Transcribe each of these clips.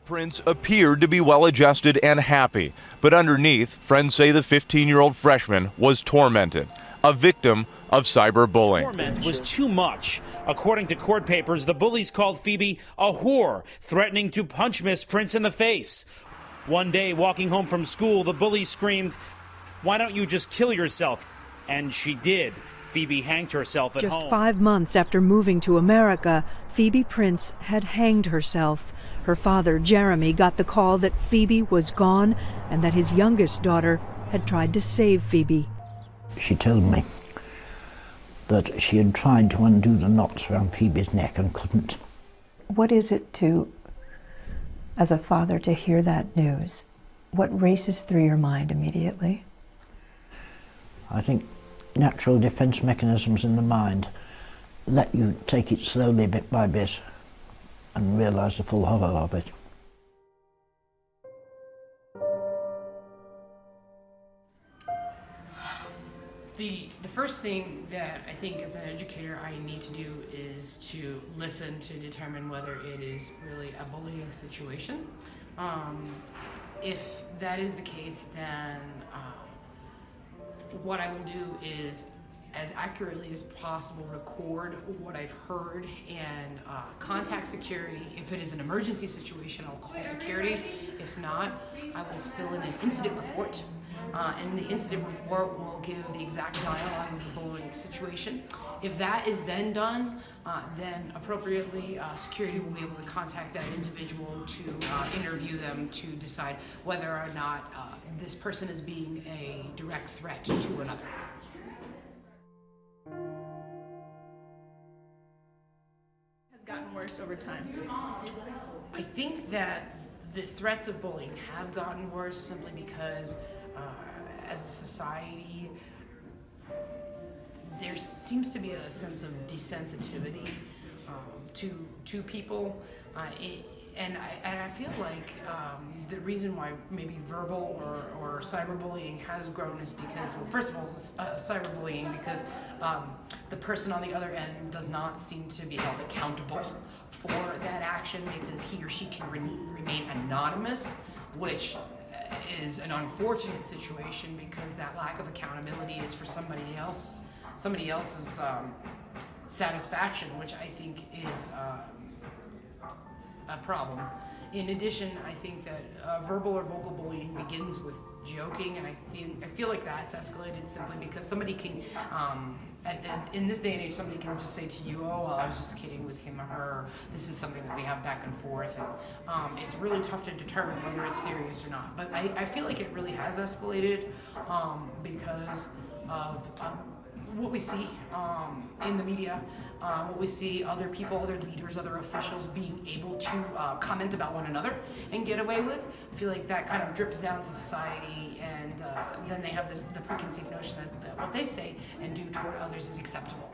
Prince appeared to be well-adjusted and happy, but underneath, friends say the 15-year-old freshman was tormented, a victim of cyberbullying. Torment was too much. According to court papers, the bullies called Phoebe a whore, threatening to punch Miss Prince in the face. One day, walking home from school, the bully screamed, "Why don't you just kill yourself?" And she did. Phoebe hanged herself at home. Just 5 months after moving to America, Phoebe Prince had hanged herself. Her father, Jeremy, got the call that Phoebe was gone and that his youngest daughter had tried to save Phoebe. She told me that she had tried to undo the knots around Phoebe's neck and couldn't. What is it as a father, to hear that news? What races through your mind immediately? I think natural defense mechanisms in the mind let you take it slowly, bit by bit, and realize the full horror of it. The first thing that I think as an educator I need to do is to listen to determine whether it is really a bullying situation. If that is the case, then what I will do is, as accurately as possible, record what I've heard and contact security. If it is an emergency situation, I'll call security. If not, I will fill in an incident report. And the incident report will give the exact dialogue of the bullying situation. If that is then done, then appropriately security will be able to contact that individual to interview them to decide whether or not this person is being a direct threat to another. Has gotten worse over time. I think that the threats of bullying have gotten worse simply because as a society, there seems to be a sense of desensitivity to people, and I feel like the reason why maybe verbal or cyberbullying has grown is because, well, first of all, it's cyberbullying because the person on the other end does not seem to be held accountable for that action because he or she can remain anonymous, which is an unfortunate situation because that lack of accountability is for somebody else's satisfaction, which I think is a problem. In addition, I think that verbal or vocal bullying begins with joking, and I feel like that's escalated simply because somebody can, and in this day and age, somebody can just say to you, "Oh, well, I was just kidding with him or her. This is something that we have back and forth," and it's really tough to determine whether it's serious or not. But I feel like it really has escalated because of what we see in the media, what we see other people, other leaders, other officials being able to comment about one another and get away with. I feel like that kind of drips down to society, and then they have the preconceived notion that what they say and do toward others is acceptable.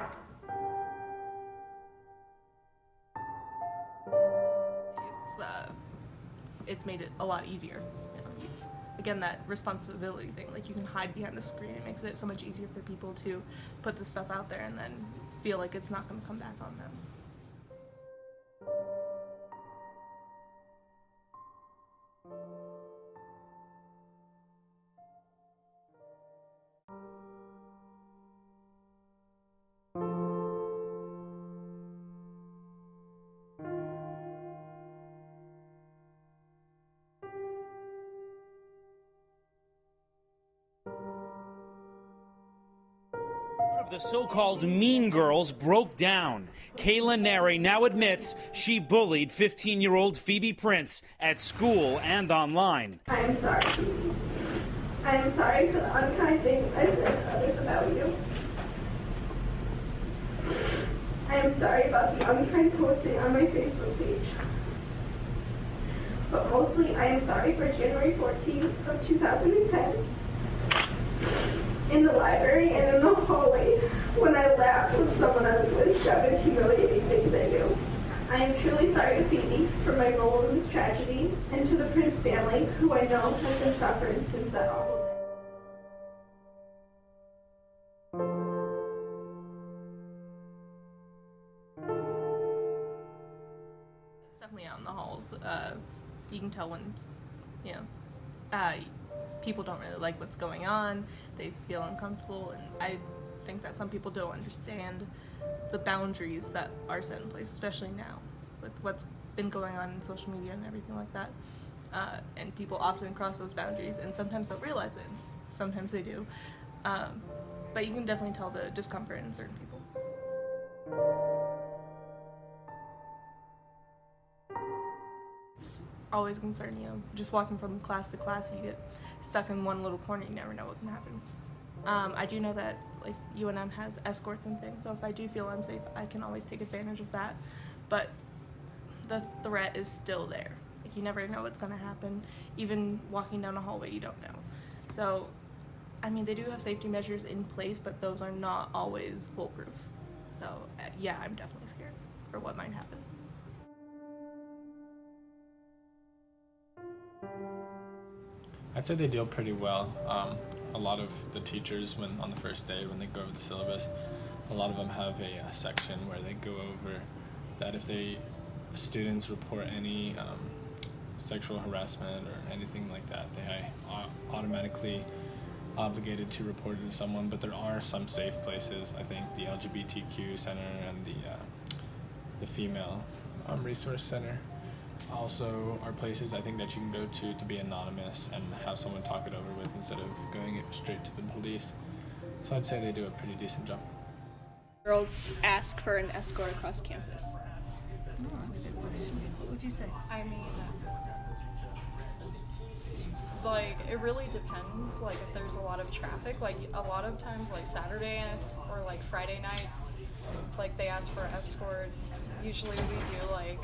It's made it a lot easier. Again, that responsibility thing, like you can hide behind the screen. It makes it so much easier for people to put this stuff out there and then feel like it's not going to come back on them. The so-called mean girls broke down. Kayla Neri now admits she bullied 15-year-old Phoebe Prince at school and online. I am sorry. I am sorry for the unkind things I said to others about you. I am sorry about the unkind posting on my Facebook page. But mostly, I am sorry for January 14th of 2010. In the library and in the hallway when I laughed with someone I was with shouting humiliating things at you. I am truly sorry to Phoebe for my role in this tragedy and to the Prince family, who I know has been suffering since that awful It's definitely out in the halls. You can tell when, people don't really like what's going on, they feel uncomfortable, and I think that some people don't understand the boundaries that are set in place, especially now with what's been going on in social media and everything like that. And people often cross those boundaries, and sometimes don't realize it, and sometimes they do. But you can definitely tell the discomfort in certain people. It's always concerning, just walking from class to class, you get stuck in one little corner, you never know what can happen. I do know that like UNM has escorts and things, so if I do feel unsafe, I can always take advantage of that. But the threat is still there. Like, you never know what's gonna happen. Even walking down a hallway, you don't know. So, I mean, they do have safety measures in place, but those are not always foolproof. So, yeah, I'm definitely scared for what might happen. I'd say they deal pretty well. A lot of the teachers, on the first day, when they go over the syllabus, a lot of them have a section where they go over that if students report any sexual harassment or anything like that, they are automatically obligated to report it to someone. But there are some safe places. I think the LGBTQ Center and the Female Resource Center also are places I think that you can go to be anonymous and have someone talk it over with instead of going straight to the police. So I'd say they do a pretty decent job. Girls ask for an escort across campus. Oh, that's a good question. What would you say? I mean, like, it really depends, like, if there's a lot of traffic, like, a lot of times, like, Saturday or, like, Friday nights, like, they ask for escorts. Usually we do, like,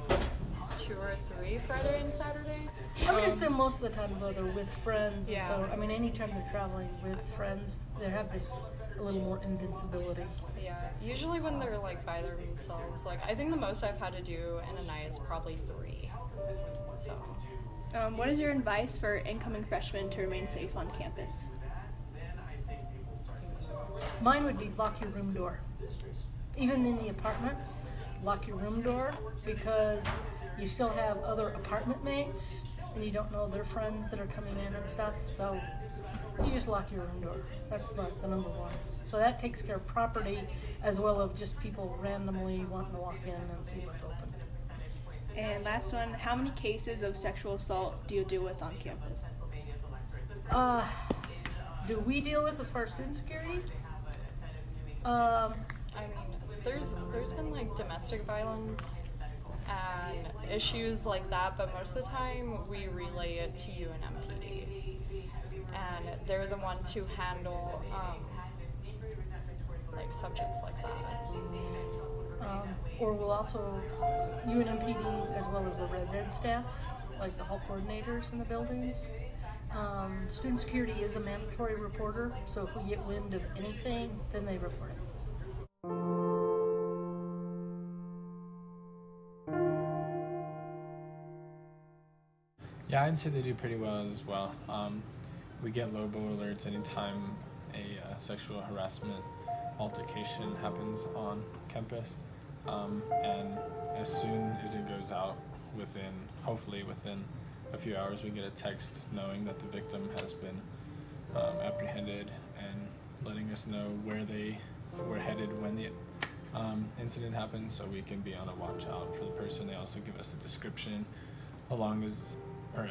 2 or 3 Friday and Saturday. I would assume most of the time though they're with friends. Yeah. And so, I mean, anytime they're traveling with friends, they have this a little more invincibility. Yeah, usually when they're, like, by themselves, like, I think the most I've had to do in a night is probably 3, so. What is your advice for incoming freshmen to remain safe on campus? Mine would be lock your room door. Even in the apartments, lock your room door, because you still have other apartment mates and you don't know their friends that are coming in and stuff, so you just lock your room door. That's the number one. So that takes care of property as well as just people randomly wanting to walk in and see what's open. And last one, how many cases of sexual assault do you deal with on campus? Do we deal with as far as student security? I mean, there's been, like, domestic violence and issues like that, but most of the time we relay it to UNMPD, and they're the ones who handle like subjects like that. Or we'll also, UNMPD as well as the Res Ed staff, like the hall coordinators in the buildings. Student security is a mandatory reporter, so if we get wind of anything, then they report it. Yeah, I'd say they do pretty well as well. We get Lobo alerts anytime a sexual harassment altercation happens on campus. And as soon as it goes out, hopefully within a few hours, we get a text knowing that the victim has been apprehended and letting us know where they were headed when the incident happened, so we can be on a watch out for the person. They also give us a description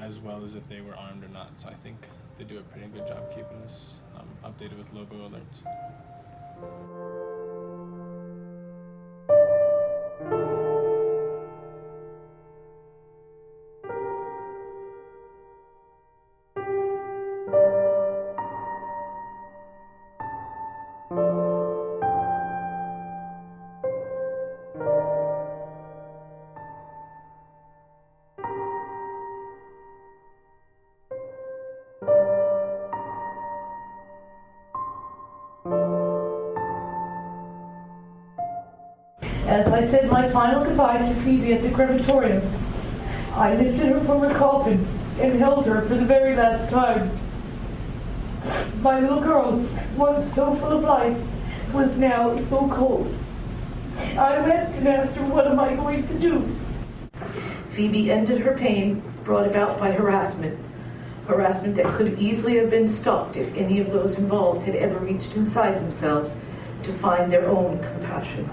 as well as if they were armed or not. So I think they do a pretty good job keeping us updated with Lobo alerts. As I said my final goodbye to Phoebe at the crematorium, I lifted her from her coffin and held her for the very last time. My little girl, once so full of life, was now so cold. I wept and asked her, what am I going to do? Phoebe ended her pain brought about by harassment. Harassment that could easily have been stopped if any of those involved had ever reached inside themselves to find their own compassion.